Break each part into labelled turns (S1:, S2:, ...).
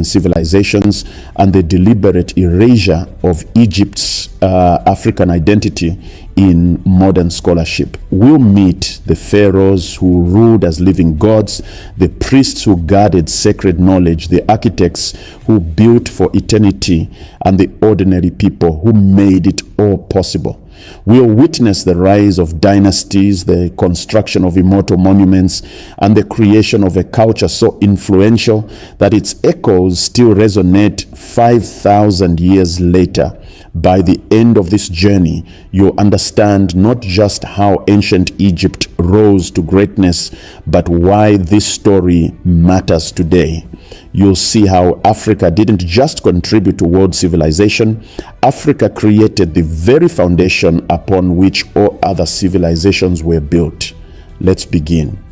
S1: civilizations and the deliberate erasure of Egypt's African identity in modern scholarship. We'll meet the pharaohs who ruled as living gods, the priests who guarded sacred knowledge, the architects who built for eternity, and the ordinary people who made it all possible. We'll witness the rise of dynasties, the construction of immortal monuments, and the creation of a culture so influential that its echoes still resonate 5,000 years later. By the end of this journey, you'll understand not just how ancient Egypt rose to greatness, but why this story matters today. You'll see how Africa didn't just contribute to world civilization. Africa created the very foundation upon which all other civilizations were built. Let's begin.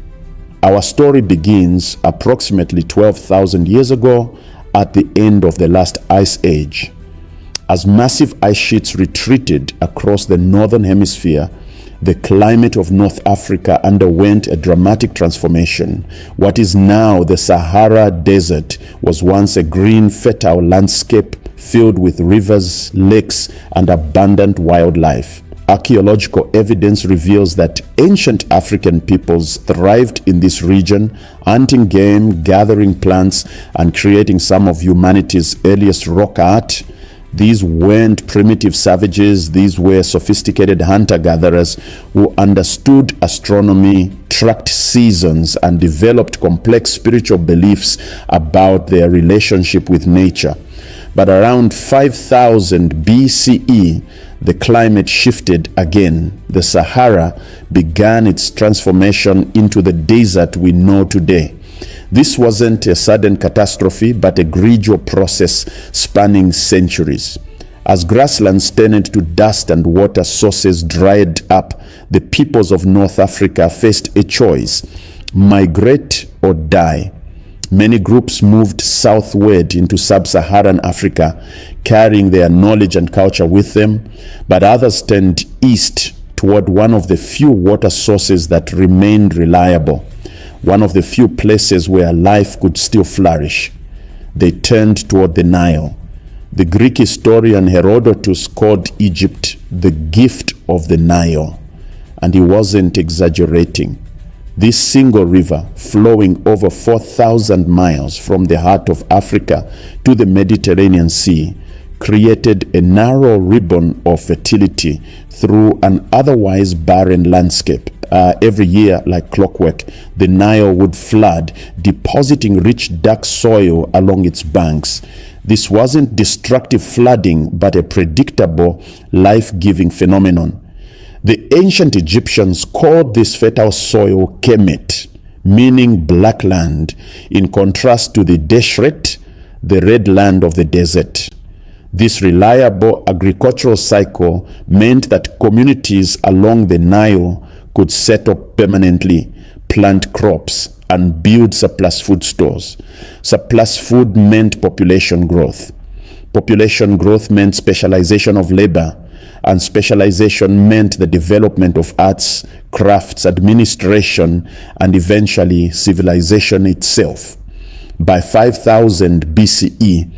S1: Our story begins approximately 12,000 years ago at the end of the last ice age. As massive ice sheets retreated across the northern hemisphere, the climate of North Africa underwent a dramatic transformation. What is now the Sahara Desert was once a green, fertile landscape filled with rivers, lakes, and abundant wildlife. Archaeological evidence reveals that ancient African peoples thrived in this region, hunting game, gathering plants, and creating some of humanity's earliest rock art. These weren't primitive savages. These were sophisticated hunter-gatherers who understood astronomy, tracked seasons, and developed complex spiritual beliefs about their relationship with nature. But around 5000 BCE, the climate shifted again. The Sahara began its transformation into the desert we know today. This wasn't a sudden catastrophe, but a gradual process spanning centuries. As grasslands turned to dust and water sources dried up, the peoples of North Africa faced a choice: migrate or die. Many groups moved southward into sub-Saharan Africa, carrying their knowledge and culture with them, but others turned east toward one of the few water sources that remained reliable, one of the few places where life could still flourish. They turned toward the Nile. The Greek historian Herodotus called Egypt the gift of the Nile, and he wasn't exaggerating. This single river, flowing over 4,000 miles from the heart of Africa to the Mediterranean Sea, created a narrow ribbon of fertility through an otherwise barren landscape. Every year, like clockwork, the Nile would flood, depositing rich dark soil along its banks. This wasn't destructive flooding, but a predictable, life-giving phenomenon. The ancient Egyptians called this fertile soil Kemet, meaning black land, in contrast to the Deshret, the red land of the desert. This reliable agricultural cycle meant that communities along the Nile could set up permanently, plant crops, and build surplus food stores. Surplus food meant population growth. Population growth meant specialization of labor, and specialization meant the development of arts, crafts, administration, and eventually civilization itself. By 5000 BCE,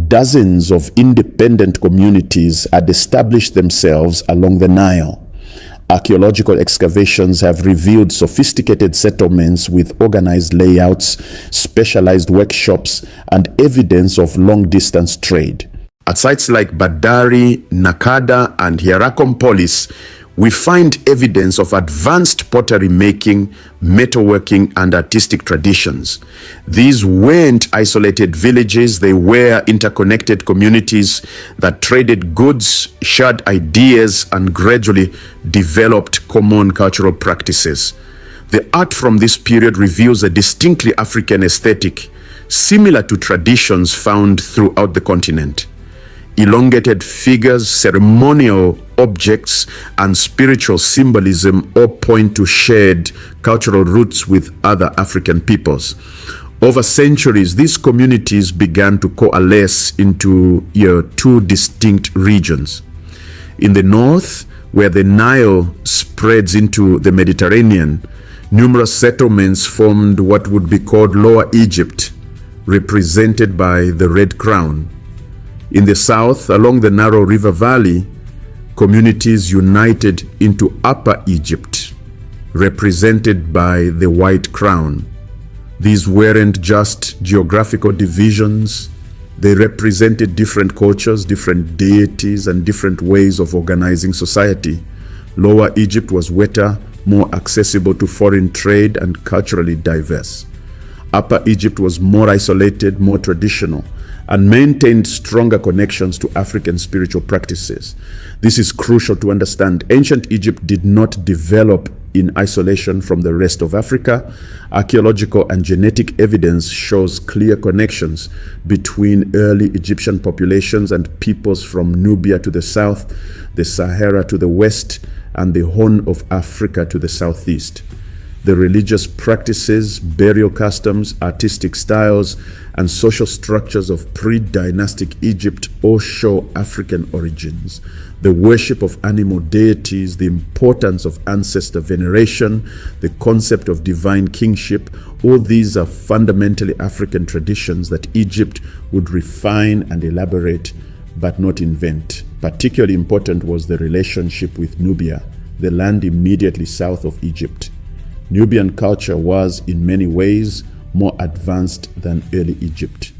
S1: dozens of independent communities had established themselves along the Nile. Archaeological excavations have revealed sophisticated settlements with organized layouts, specialized workshops, and evidence of long-distance trade. At sites like Badari, Nakada, and Hierakonpolis, we find evidence of advanced pottery making, metalworking, and artistic traditions. These weren't isolated villages, they were interconnected communities that traded goods, shared ideas, and gradually developed common cultural practices. The art from this period reveals a distinctly African aesthetic, similar to traditions found throughout the continent. Elongated figures, ceremonial objects, and spiritual symbolism all point to shared cultural roots with other African peoples. Over centuries, these communities began to coalesce into two distinct regions. In the north, where the Nile spreads into the Mediterranean, numerous settlements formed what would be called Lower Egypt. represented by the red crown. In the south, along the narrow river valley, communities united into Upper Egypt, represented by the white crown. These weren't just geographical divisions. They represented different cultures, different deities, and different ways of organizing society. Lower Egypt was wetter, more accessible to foreign trade, and culturally diverse. Upper Egypt was more isolated, more traditional, and maintained stronger connections to African spiritual practices. This is crucial to understand. Ancient Egypt did not develop in isolation from the rest of Africa. Archaeological and genetic evidence shows clear connections between early Egyptian populations and peoples from Nubia to the south, the Sahara to the west, and the Horn of Africa to the southeast. The religious practices, burial customs, artistic styles, and social structures of pre-dynastic Egypt all show African origins. The worship of animal deities, the importance of ancestor veneration, the concept of divine kingship, all these are fundamentally African traditions that Egypt would refine and elaborate, but not invent. Particularly important was the relationship with Nubia, the land immediately south of Egypt. Nubian culture was, in many ways, more advanced than early Egypt.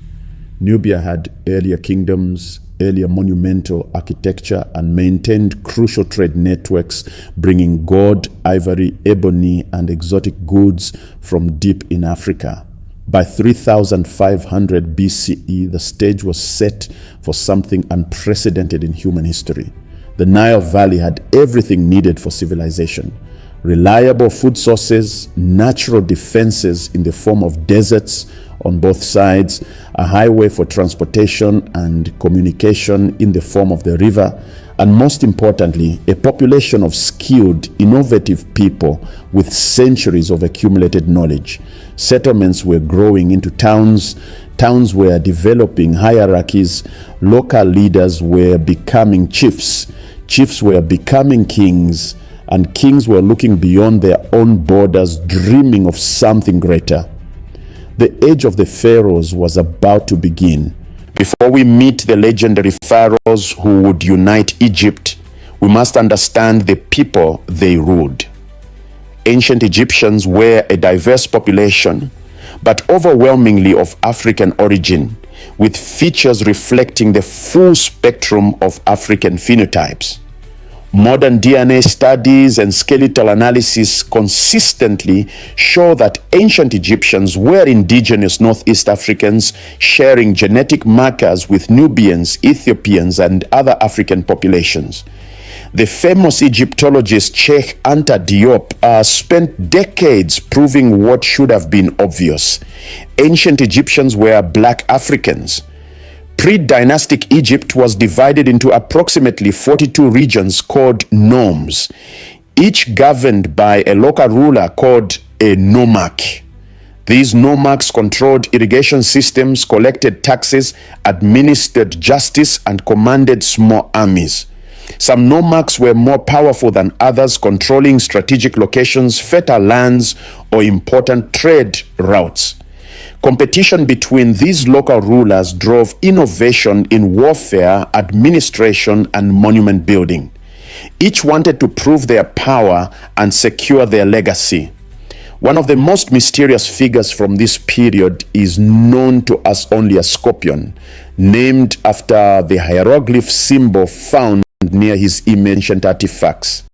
S1: Nubia had earlier kingdoms, earlier monumental architecture, and maintained crucial trade networks, bringing gold, ivory, ebony, and exotic goods from deep in Africa. By 3500 BCE, the stage was set for something unprecedented in human history. The Nile Valley had everything needed for civilization. Reliable food sources, natural defenses in the form of deserts on both sides, a highway for transportation and communication in the form of the river, and most importantly, a population of skilled, innovative people with centuries of accumulated knowledge. Settlements were growing into towns, towns were developing hierarchies, local leaders were becoming chiefs, chiefs were becoming kings, and kings were looking beyond their own borders, dreaming of something greater. The age of the pharaohs was about to begin. Before we meet the legendary pharaohs who would unite Egypt, we must understand the people they ruled. Ancient Egyptians were a diverse population, but overwhelmingly of African origin, with features reflecting the full spectrum of African phenotypes. Modern DNA studies and skeletal analysis consistently show that ancient Egyptians were indigenous Northeast Africans sharing genetic markers with Nubians, Ethiopians, and other African populations. The famous Egyptologist Sheikh Anta Diop spent decades proving what should have been obvious. Ancient Egyptians were Black Africans. Pre-dynastic Egypt was divided into approximately 42 regions called nomes, each governed by a local ruler called a nomarch. These nomarchs controlled irrigation systems, collected taxes, administered justice, and commanded small armies. Some nomarchs were more powerful than others, controlling strategic locations, fertile lands, or important trade routes. Competition between these local rulers drove innovation in warfare, administration, and monument building. Each wanted to prove their power and secure their legacy. One of the most mysterious figures from this period is known to us only as Scorpion, named after the hieroglyph symbol found near his ancient artifacts.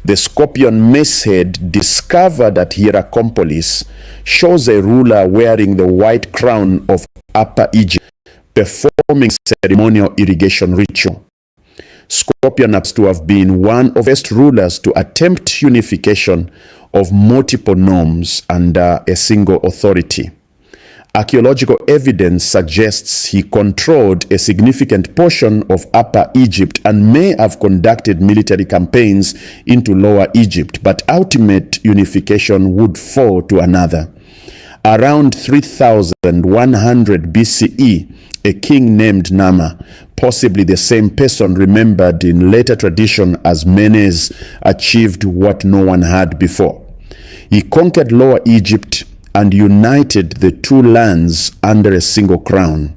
S1: The scorpion mace head discovered at Hierakonpolis shows a ruler wearing the white crown of Upper Egypt, performing ceremonial irrigation ritual. Scorpion appears to have been one of the first rulers to attempt unification of multiple nomes under a single authority. Archaeological evidence suggests he controlled a significant portion of Upper Egypt and may have conducted military campaigns into Lower Egypt, but ultimate unification would fall to another. Around 3100 BCE, a king named Nama, possibly the same person remembered in later tradition as Menes, achieved what no one had before. He conquered Lower Egypt and united the two lands under a single crown.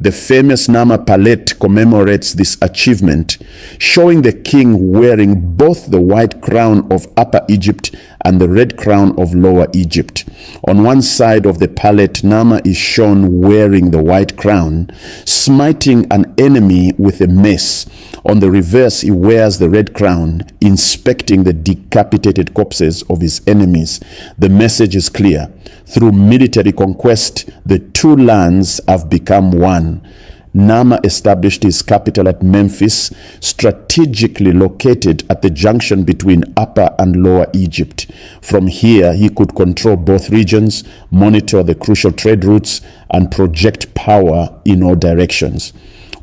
S1: The famous Nama palette commemorates this achievement, showing the king wearing both the white crown of Upper Egypt and the red crown of Lower Egypt. On one side of the palette, Nama is shown wearing the white crown, smiting an enemy with a mace. On the reverse, he wears the red crown, inspecting the decapitated corpses of his enemies. The message is clear. Through military conquest, the two lands have become one. Nama established his capital at Memphis, strategically located at the junction between Upper and Lower Egypt. From here, he could control both regions, monitor the crucial trade routes, and project power in all directions.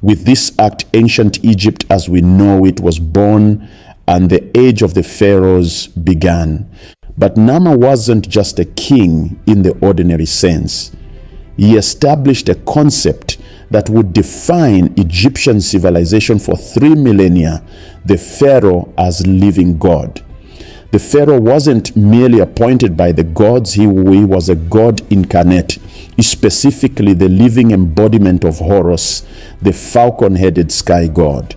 S1: With this act, ancient Egypt as we know it was born, and the age of the pharaohs began. But Nama wasn't just a king in the ordinary sense. He established a concept that would define Egyptian civilization for 3 millennia, the pharaoh as living god. The pharaoh wasn't merely appointed by the gods, he was a god incarnate, specifically the living embodiment of Horus, the falcon-headed sky god.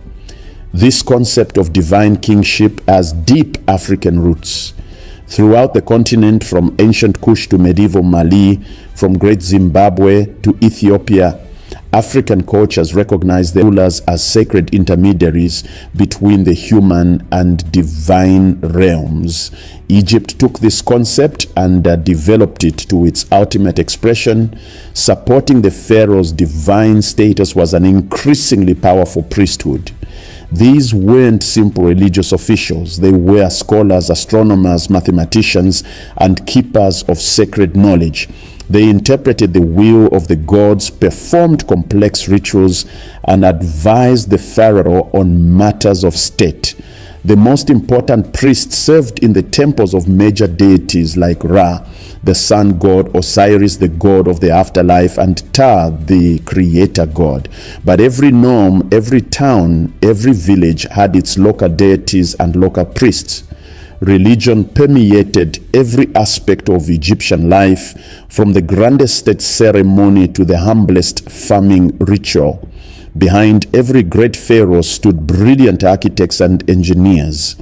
S1: This concept of divine kingship has deep African roots. Throughout the continent, from ancient Kush to medieval Mali, from great Zimbabwe to Ethiopia, African cultures recognize the rulers as sacred intermediaries between the human and divine realms. Egypt took this concept and developed it to its ultimate expression. Supporting the pharaoh's divine status was an increasingly powerful priesthood. These weren't simple religious officials. They were scholars, astronomers, mathematicians, and keepers of sacred knowledge. They interpreted the will of the gods, performed complex rituals, and advised the pharaoh on matters of state. The most important priests served in the temples of major deities like Ra, the sun god, Osiris, the god of the afterlife, and Ta, the creator god. But every nome, every town, every village had its local deities and local priests. Religion permeated every aspect of Egyptian life, from the grandest state ceremony to the humblest farming ritual. Behind every great pharaoh stood brilliant architects and engineers.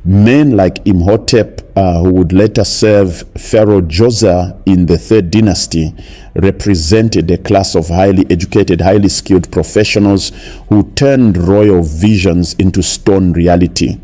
S1: Men like Imhotep, who would later serve Pharaoh Djoser in the Third Dynasty, represented a class of highly educated, highly skilled professionals who turned royal visions into stone reality.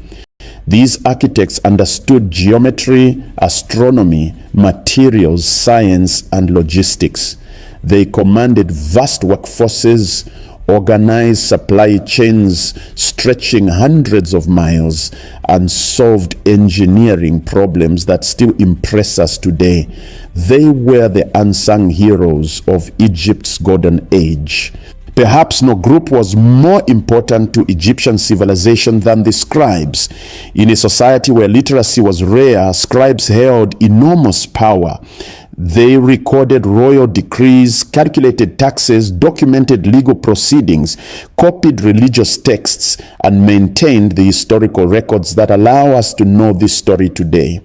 S1: These architects understood geometry, astronomy, materials, science, and logistics. They commanded vast workforces, organized supply chains stretching hundreds of miles, and solved engineering problems that still impress us today. They were the unsung heroes of Egypt's golden age. Perhaps no group was more important to Egyptian civilization than the scribes. In a society where literacy was rare, scribes held enormous power. They recorded royal decrees, calculated taxes, documented legal proceedings, copied religious texts, and maintained the historical records that allow us to know this story today.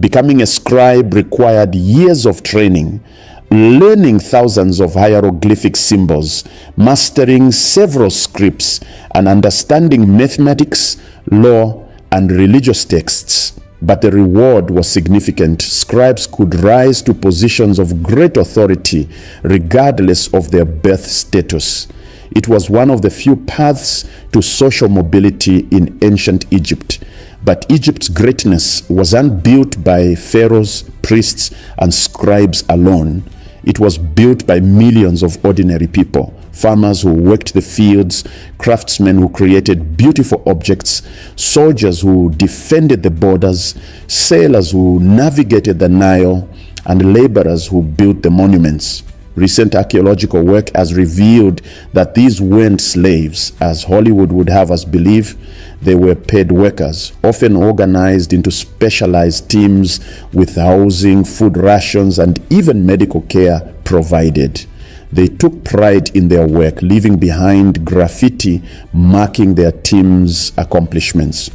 S1: Becoming a scribe required years of training, learning thousands of hieroglyphic symbols, mastering several scripts, and understanding mathematics, law, and religious texts. But the reward was significant. Scribes could rise to positions of great authority regardless of their birth status. It was one of the few paths to social mobility in ancient Egypt. But Egypt's greatness wasn't built by pharaohs, priests, and scribes alone. It was built by millions of ordinary people. Farmers who worked the fields, craftsmen who created beautiful objects, soldiers who defended the borders, sailors who navigated the Nile, and laborers who built the monuments. Recent archaeological work has revealed that these weren't slaves, as Hollywood would have us believe. They were paid workers, often organized into specialized teams with housing, food rations, and even medical care provided. They took pride in their work, leaving behind graffiti marking their team's accomplishments.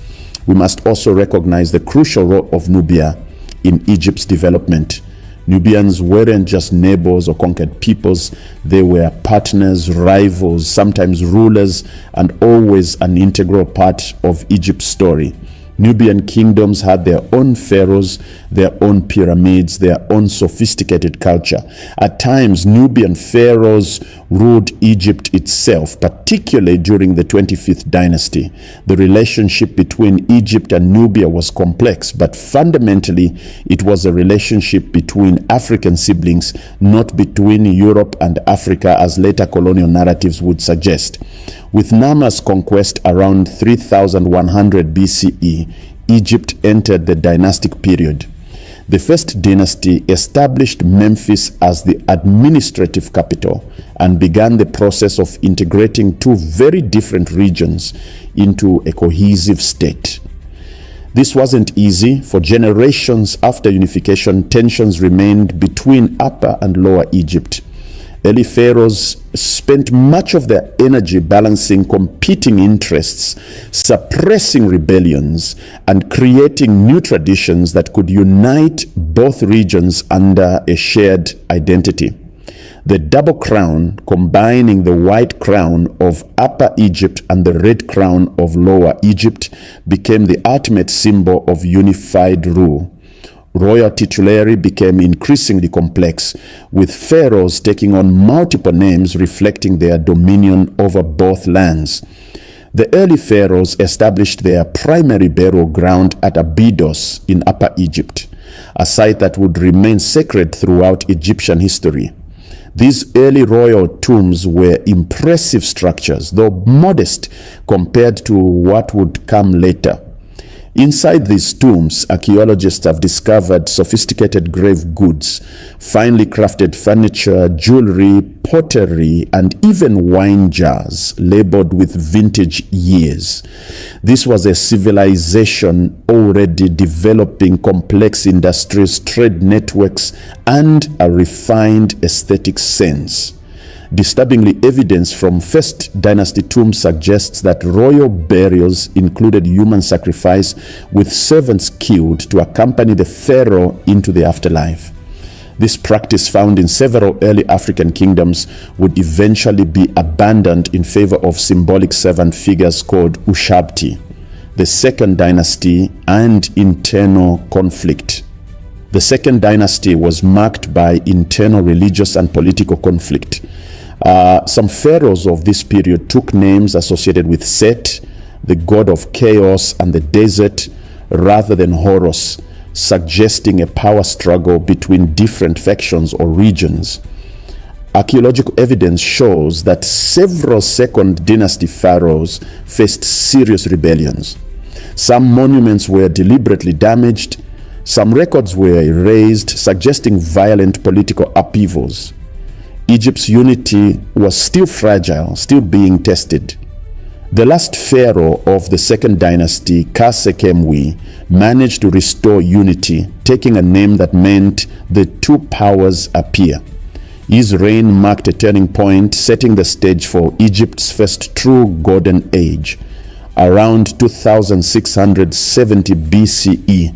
S1: We must also recognize the crucial role of Nubia in Egypt's development. Nubians weren't just neighbors or conquered peoples, they were partners, rivals, sometimes rulers, and always an integral part of Egypt's story. Nubian kingdoms had their own pharaohs, their own pyramids, their own sophisticated culture. At times, Nubian pharaohs ruled Egypt itself, particularly during the 25th dynasty. The relationship between Egypt and Nubia was complex, but fundamentally, it was a relationship between African siblings, not between Europe and Africa, as later colonial narratives would suggest. With Nama's conquest around 3100 BCE, Egypt entered the dynastic period. The first dynasty established Memphis as the administrative capital and began the process of integrating two very different regions into a cohesive state. This wasn't easy. For generations after unification, tensions remained between Upper and Lower Egypt. Early pharaohs spent much of their energy balancing competing interests, suppressing rebellions, and creating new traditions that could unite both regions under a shared identity. The double crown, combining the white crown of Upper Egypt and the red crown of Lower Egypt, became the ultimate symbol of unified rule. Royal titulary became increasingly complex, with pharaohs taking on multiple names reflecting their dominion over both lands. The early pharaohs established their primary burial ground at Abydos in Upper Egypt, a site that would remain sacred throughout Egyptian history. These early royal tombs were impressive structures, though modest compared to what would come later. Inside these tombs, archaeologists have discovered sophisticated grave goods, finely crafted furniture, jewelry, pottery, and even wine jars labeled with vintage years. This was a civilization already developing complex industries, trade networks, and a refined aesthetic sense. Disturbingly, evidence from First Dynasty tombs suggests that royal burials included human sacrifice, with servants killed to accompany the pharaoh into the afterlife. This practice, found in several early African kingdoms, would eventually be abandoned in favor of symbolic servant figures called Ushabti. The Second Dynasty and internal conflict. The Second Dynasty was marked by internal religious and political conflict. Some pharaohs of this period took names associated with Set, the god of chaos and the desert, rather than Horus, suggesting a power struggle between different factions or regions. Archaeological evidence shows that several Second Dynasty pharaohs faced serious rebellions. Some monuments were deliberately damaged, some records were erased, suggesting violent political upheavals. Egypt's unity was still fragile, still being tested. The last pharaoh of the Second Dynasty, Khasekemwy, managed to restore unity, taking a name that meant the two powers appear. His reign marked a turning point, setting the stage for Egypt's first true golden age. Around 2670 BCE,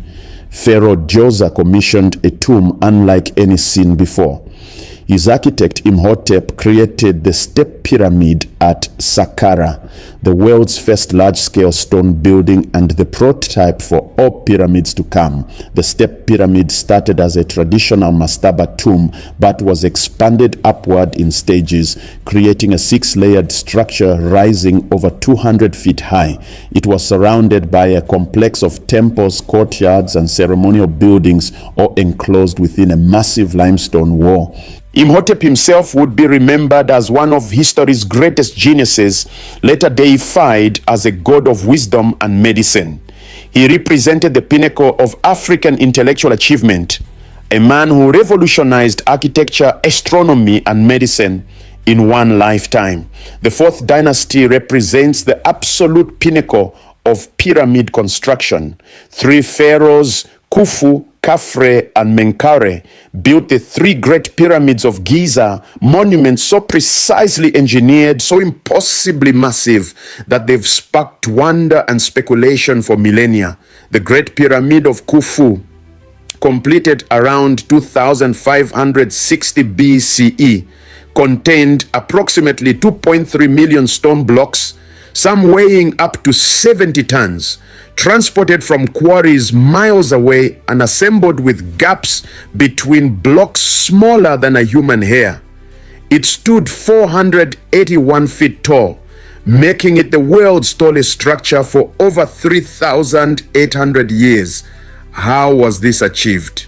S1: Pharaoh Djoser commissioned a tomb unlike any seen before. His architect Imhotep created the Step Pyramid at Saqqara, the world's first large-scale stone building and the prototype for all pyramids to come. The Step Pyramid started as a traditional mastaba tomb but was expanded upward in stages, creating a 6-layered structure rising over 200 feet high. It was surrounded by a complex of temples, courtyards, and ceremonial buildings, all enclosed within a massive limestone wall. Imhotep himself would be remembered as one of history's greatest geniuses, later deified as a god of wisdom and medicine. He represented the pinnacle of African intellectual achievement, a man who revolutionized architecture, astronomy, and medicine in one lifetime. The Fourth Dynasty represents the absolute pinnacle of pyramid construction. 3 pharaohs, Khufu, Khafre, and Menkaure, built the 3 great pyramids of Giza, monuments so precisely engineered, so impossibly massive, that they've sparked wonder and speculation for millennia. The Great Pyramid of Khufu,
S2: completed around 2560 BCE, contained approximately 2.3 million stone blocks, some weighing up to 70 tons, transported from quarries miles away and assembled with gaps between blocks smaller than a human hair. It stood 481 feet tall, making it the world's tallest structure for over 3,800 years. How was this achieved?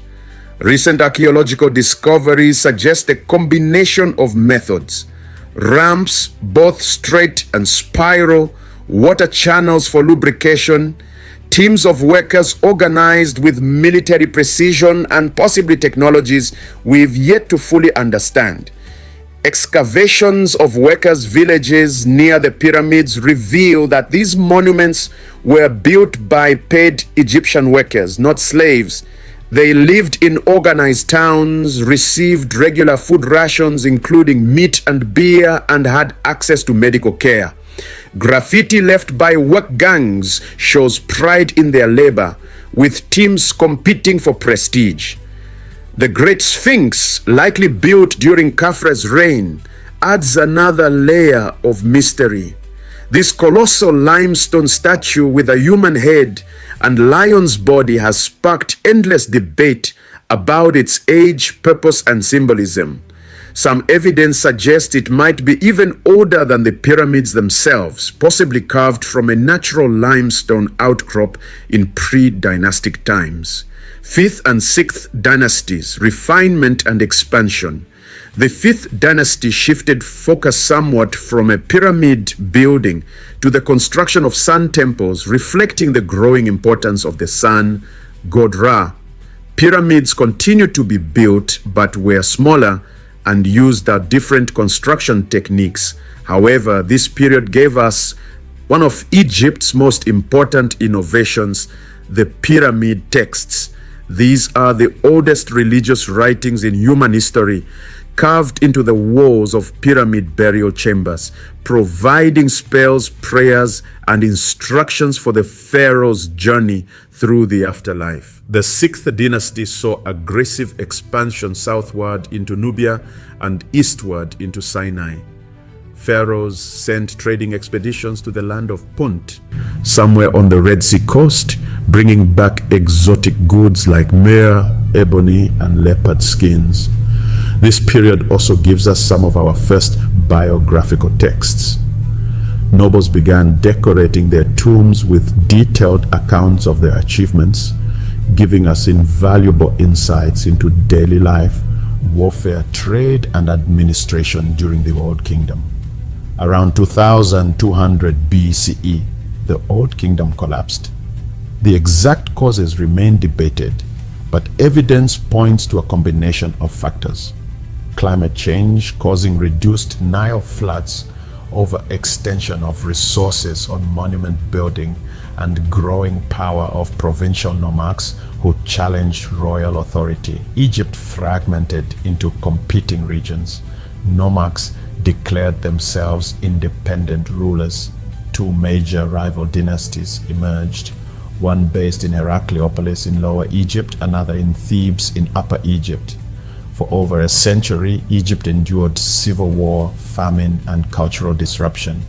S2: Recent archaeological discoveries suggest a combination of methods: ramps, both straight and spiral, water channels for lubrication, teams of workers organized with military precision, and possibly technologies we've yet to fully understand. Excavations of workers' villages near the pyramids reveal that these monuments were built by paid Egyptian workers, not slaves. They lived in organized towns, received regular food rations including meat and beer, and had access to medical care. Graffiti left by work gangs shows pride in their labor, with teams competing for prestige. The Great Sphinx, likely built during Khafre's reign, adds another layer of mystery. This colossal limestone statue with a human head and lion's body has sparked endless debate about its age, purpose, and symbolism. Some evidence suggests it might be even older than the pyramids themselves, possibly carved from a natural limestone outcrop in pre-dynastic times. 5th and 6th dynasties, refinement and expansion. The 5th dynasty shifted focus somewhat from a pyramid building to the construction of sun temples, reflecting the growing importance of the sun god Ra. Pyramids continued to be built but were smaller and used different construction techniques. However, this period gave us one of Egypt's most important innovations, the pyramid texts. These are the oldest religious writings in human history, carved into the walls of pyramid burial chambers, providing spells, prayers, and instructions for the pharaoh's journey through the afterlife. The 6th dynasty saw aggressive expansion southward into Nubia and eastward into Sinai. Pharaohs sent trading expeditions to the land of Punt, somewhere on the Red Sea coast, bringing back exotic goods like myrrh, ebony, and leopard skins. This period also gives us some of our first biographical texts. Nobles began decorating their tombs with detailed accounts of their achievements, giving us invaluable insights into daily life, warfare, trade, and administration during the Old Kingdom. Around 2200 BCE, the Old Kingdom collapsed. The exact causes remain debated, but evidence points to a combination of factors. Climate change causing reduced Nile floods, overextension of resources on monument building, and growing power of provincial nomarchs who challenged royal authority. Egypt fragmented into competing regions. Nomarchs declared themselves independent rulers. Two major rival dynasties emerged, one based in Heracleopolis in Lower Egypt, another in Thebes in Upper Egypt. For over a century, Egypt endured civil war, famine, and cultural disruption.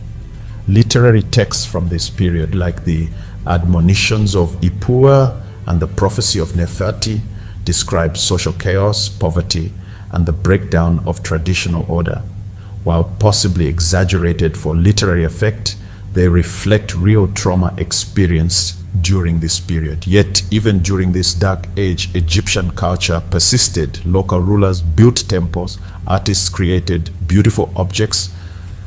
S2: Literary texts from this period, like the Admonitions of Ipuwer and the Prophecy of Neferti, describe social chaos, poverty, and the breakdown of traditional order. While possibly exaggerated for literary effect, they reflect real trauma experienced during this period. Yet, even during this dark age, Egyptian culture persisted. Local rulers built temples, artists created beautiful objects,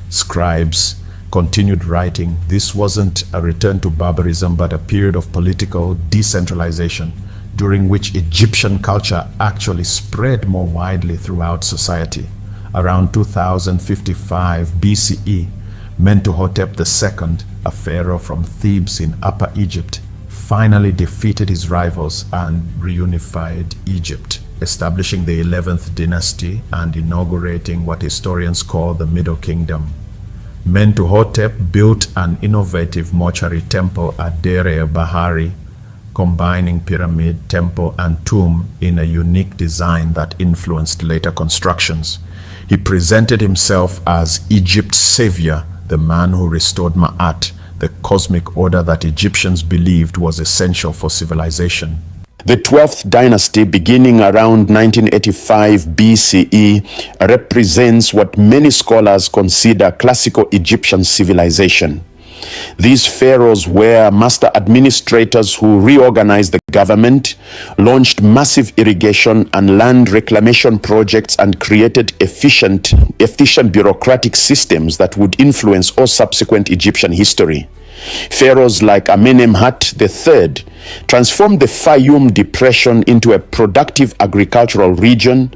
S2: scribes continued writing. This wasn't a return to barbarism, but a period of political decentralization, during which Egyptian culture actually spread more widely throughout society. Around 2055 BCE, Mentuhotep II, a pharaoh from Thebes in Upper Egypt, finally defeated his rivals and reunified Egypt, establishing the 11th dynasty and inaugurating what historians call the Middle Kingdom. Mentuhotep built an innovative mortuary temple at Deir el Bahari,
S3: combining pyramid, temple, and tomb in a unique design that influenced later constructions. He presented himself as Egypt's savior, the man who restored Ma'at, the cosmic order that Egyptians believed was essential for civilization.
S1: The 12th dynasty, beginning around 1985 BCE, represents what many scholars consider classical Egyptian civilization. These pharaohs were master administrators who reorganized the government, launched massive irrigation and land reclamation projects, and created efficient bureaucratic systems that would influence all subsequent Egyptian history. Pharaohs like Amenemhat III transformed the Fayum Depression into a productive agricultural region,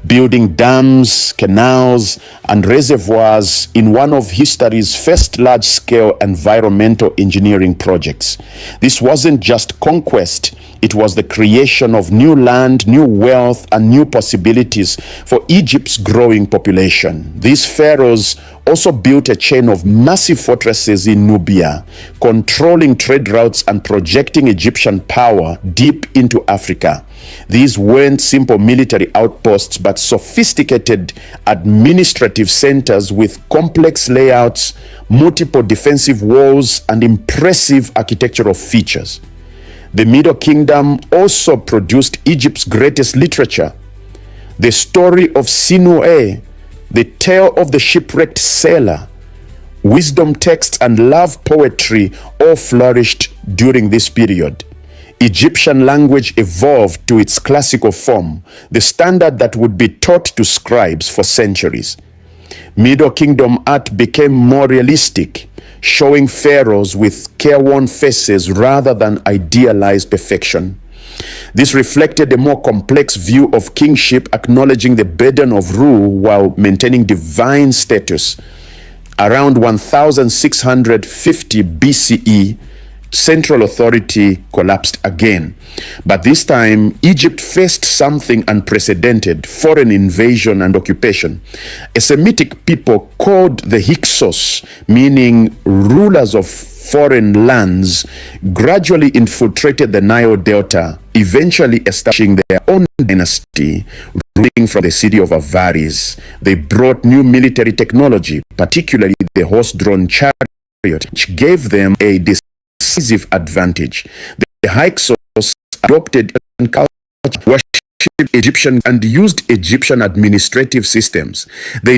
S1: building dams, canals, and reservoirs in one of history's first large-scale environmental engineering projects. This wasn't just conquest, it was the creation of new land, new wealth, and new possibilities for Egypt's growing population. These pharaohs also built a chain of massive fortresses in Nubia, controlling trade routes and projecting Egyptian power deep into Africa. These weren't simple military outposts, but sophisticated administrative centers with complex layouts, multiple defensive walls, and impressive architectural features. The Middle Kingdom also produced Egypt's greatest literature. The story of Sinuhe, the tale of the shipwrecked sailor, wisdom texts, and love poetry all flourished during this period. Egyptian language evolved to its classical form, the standard that would be taught to scribes for centuries. Middle Kingdom art became more realistic, showing pharaohs with careworn faces rather than idealized perfection. This reflected a more complex view of kingship, acknowledging the burden of rule while maintaining divine status. Around 1650 BCE, central authority collapsed again. But this time, Egypt faced something unprecedented: foreign invasion and occupation. A Semitic people called the Hyksos, meaning rulers of foreign lands, gradually infiltrated the Nile Delta, eventually establishing their own dynasty, ruling from the city of Avaris. They brought new military technology, particularly the horse-drawn chariot, which gave them a decisive advantage. The Hyksos adopted culture, worshipped Egyptian, and used Egyptian administrative systems. They